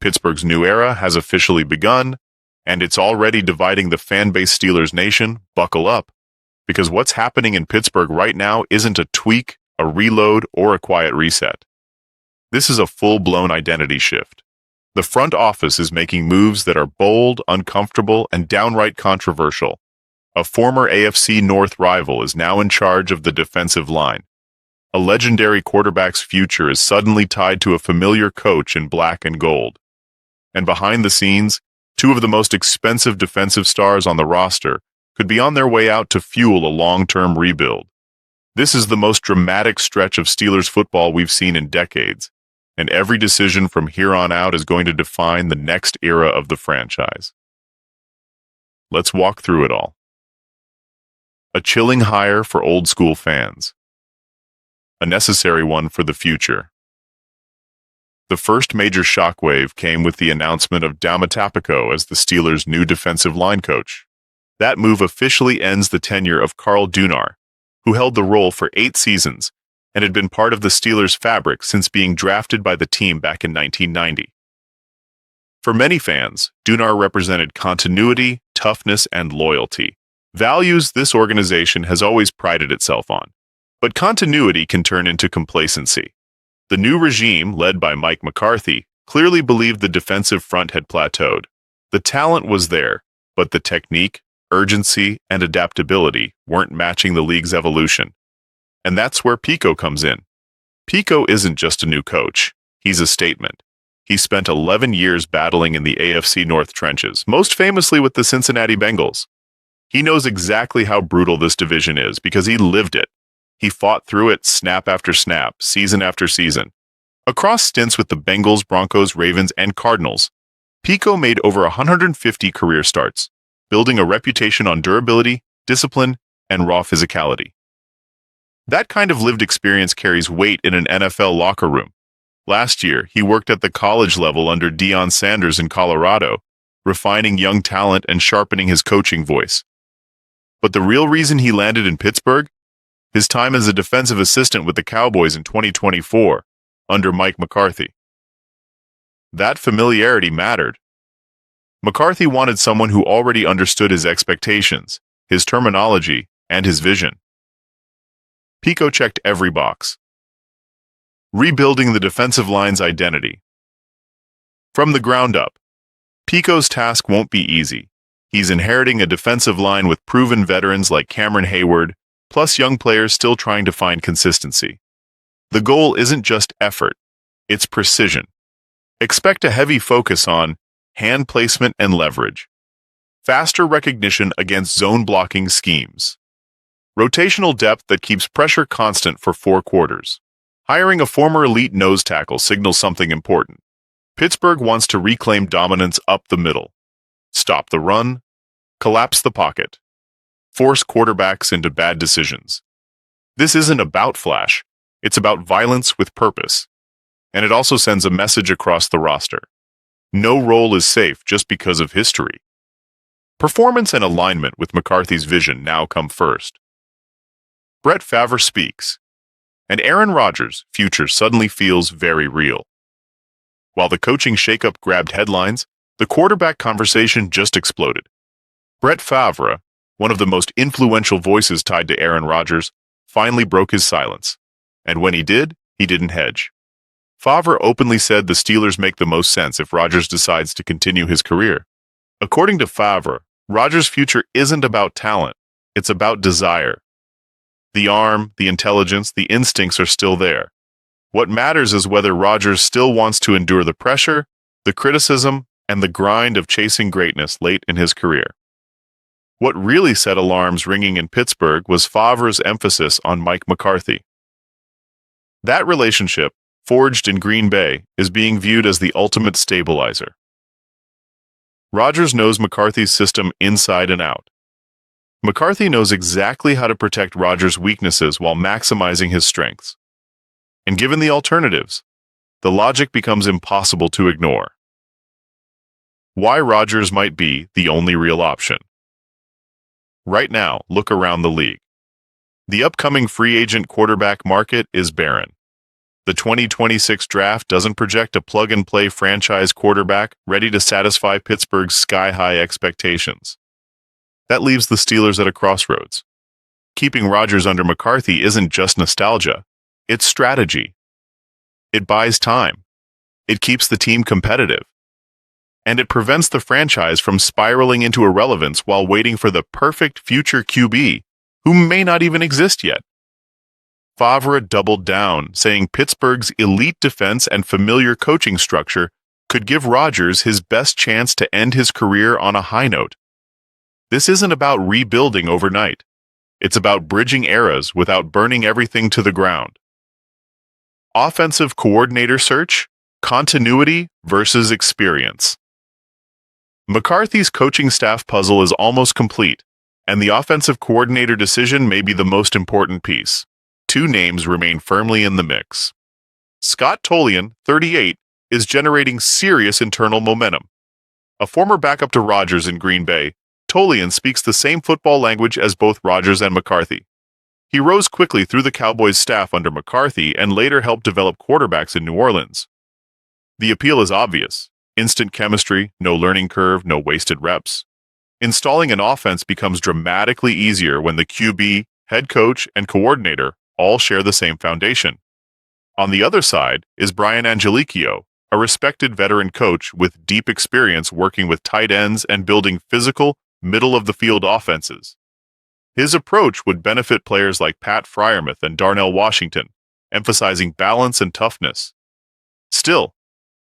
Pittsburgh's new era has officially begun, and it's already dividing the fan-base Steelers nation. Buckle up, because what's happening in Pittsburgh right now isn't a tweak, a reload, or a quiet reset. This is a full-blown identity shift. The front office is making moves that are bold, uncomfortable, and downright controversial. A former AFC North rival is now in charge of the defensive line. A legendary quarterback's future is suddenly tied to a familiar coach in black and gold. And behind the scenes, two of the most expensive defensive stars on the roster could be on their way out to fuel a long-term rebuild. This is the most dramatic stretch of Steelers football we've seen in decades, and every decision from here on out is going to define the next era of the franchise. Let's walk through it all. A chilling hire for old-school fans. A necessary one for the future. The first major shockwave came with the announcement of Damatapico as the Steelers' new defensive line coach. That move officially ends the tenure of Carl Dunar, who held the role for 8 seasons and had been part of the Steelers' fabric since being drafted by the team back in 1990. For many fans, Dunar represented continuity, toughness, and loyalty, values this organization has always prided itself on. But continuity can turn into complacency. The new regime, led by Mike McCarthy, clearly believed the defensive front had plateaued. The talent was there, but the technique, urgency, and adaptability weren't matching the league's evolution. And that's where Pico comes in. Pico isn't just a new coach, he's a statement. He spent 11 years battling in the AFC North trenches, most famously with the Cincinnati Bengals. He knows exactly how brutal this division is because he lived it. He fought through it snap after snap, season after season. Across stints with the Bengals, Broncos, Ravens, and Cardinals, Pico made over 150 career starts, building a reputation on durability, discipline, and raw physicality. That kind of lived experience carries weight in an NFL locker room. Last year, he worked at the college level under Deion Sanders in Colorado, refining young talent and sharpening his coaching voice. But the real reason he landed in Pittsburgh? His time as a defensive assistant with the Cowboys in 2024, under Mike McCarthy. That familiarity mattered. McCarthy wanted someone who already understood his expectations, his terminology, and his vision. Pico checked every box. Rebuilding the defensive line's identity. From the ground up, Pico's task won't be easy. He's inheriting a defensive line with proven veterans like Cameron Hayward, plus young players still trying to find consistency. The goal isn't just effort, it's precision. Expect a heavy focus on hand placement and leverage, faster recognition against zone-blocking schemes, rotational depth that keeps pressure constant for 4 quarters. Hiring a former elite nose tackle signals something important. Pittsburgh wants to reclaim dominance up the middle, stop the run, collapse the pocket, force quarterbacks into bad decisions. This isn't about flash, it's about violence with purpose. And it also sends a message across the roster. No role is safe just because of history. Performance and alignment with McCarthy's vision now come first. Brett Favre speaks, and Aaron Rodgers' future suddenly feels very real. While the coaching shakeup grabbed headlines, the quarterback conversation just exploded. Brett Favre, one of the most influential voices tied to Aaron Rodgers, finally broke his silence. And when he didn't hedge. Favre openly said the Steelers make the most sense if Rodgers decides to continue his career. According to Favre, Rodgers' future isn't about talent, it's about desire. The arm, the intelligence, the instincts are still there. What matters is whether Rodgers still wants to endure the pressure, the criticism, and the grind of chasing greatness late in his career. What really set alarms ringing in Pittsburgh was Favre's emphasis on Mike McCarthy. That relationship, forged in Green Bay, is being viewed as the ultimate stabilizer. Rodgers knows McCarthy's system inside and out. McCarthy knows exactly how to protect Rodgers' weaknesses while maximizing his strengths. And given the alternatives, the logic becomes impossible to ignore. Why Rodgers might be the only real option. Right now, look around the league. The upcoming free agent quarterback market is barren. The 2026 draft doesn't project a plug-and-play franchise quarterback ready to satisfy Pittsburgh's sky-high expectations. That leaves the Steelers at a crossroads. Keeping Rodgers under McCarthy isn't just nostalgia, it's strategy. It buys time. It keeps the team competitive. And it prevents the franchise from spiraling into irrelevance while waiting for the perfect future QB, who may not even exist yet. Favre doubled down, saying Pittsburgh's elite defense and familiar coaching structure could give Rodgers his best chance to end his career on a high note. This isn't about rebuilding overnight. It's about bridging eras without burning everything to the ground. Offensive coordinator search, continuity versus experience. McCarthy's coaching staff puzzle is almost complete, and the offensive coordinator decision may be the most important piece. Two names remain firmly in the mix. Scott Tolian, 38, is generating serious internal momentum. A former backup to Rodgers in Green Bay, Tolian speaks the same football language as both Rodgers and McCarthy. He rose quickly through the Cowboys staff under McCarthy and later helped develop quarterbacks in New Orleans. The appeal is obvious. Instant chemistry, no learning curve, no wasted reps. Installing an offense becomes dramatically easier when the QB, head coach, and coordinator all share the same foundation. On the other side is Brian Angelikio, a respected veteran coach with deep experience working with tight ends and building physical, middle-of-the-field offenses. His approach would benefit players like Pat Freiermuth and Darnell Washington, emphasizing balance and toughness. Still,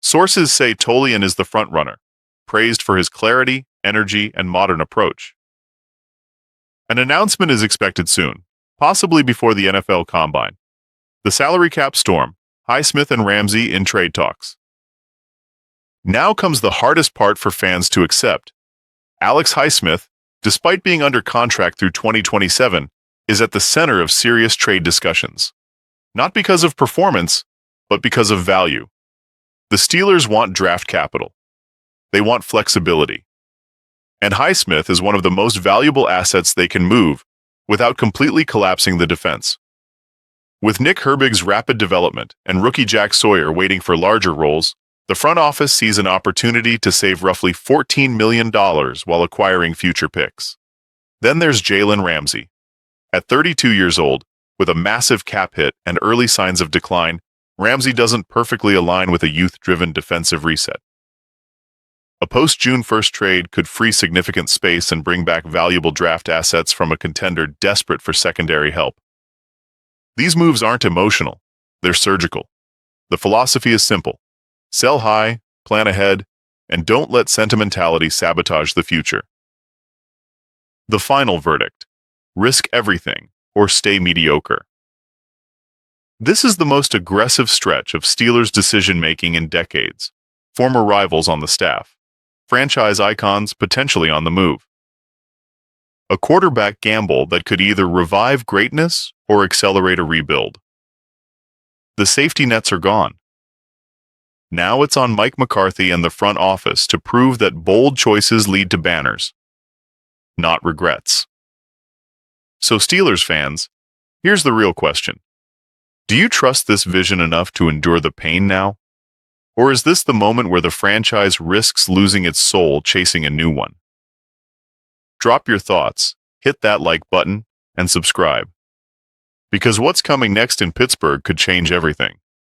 sources say Tolian is the frontrunner, praised for his clarity, energy, and modern approach. An announcement is expected soon, possibly before the NFL Combine. The salary cap storm, Highsmith and Ramsey in trade talks. Now comes the hardest part for fans to accept. Alex Highsmith, despite being under contract through 2027, is at the center of serious trade discussions. Not because of performance, but because of value. The Steelers want draft capital. They want flexibility. And Highsmith is one of the most valuable assets they can move without completely collapsing the defense. With Nick Herbig's rapid development and rookie Jack Sawyer waiting for larger roles, the front office sees an opportunity to save roughly $14 million while acquiring future picks. Then there's Jalen Ramsey. At 32 years old, with a massive cap hit and early signs of decline, Ramsey doesn't perfectly align with a youth-driven defensive reset. A post-June 1st trade could free significant space and bring back valuable draft assets from a contender desperate for secondary help. These moves aren't emotional, they're surgical. The philosophy is simple. Sell high, plan ahead, and don't let sentimentality sabotage the future. The final verdict: risk everything or stay mediocre. This is the most aggressive stretch of Steelers decision-making in decades. Former rivals on the staff. Franchise icons potentially on the move. A quarterback gamble that could either revive greatness or accelerate a rebuild. The safety nets are gone. Now it's on Mike McCarthy and the front office to prove that bold choices lead to banners, not regrets. So Steelers fans, here's the real question. Do you trust this vision enough to endure the pain now? Or is this the moment where the franchise risks losing its soul chasing a new one? Drop your thoughts, hit that like button, and subscribe. Because what's coming next in Pittsburgh could change everything.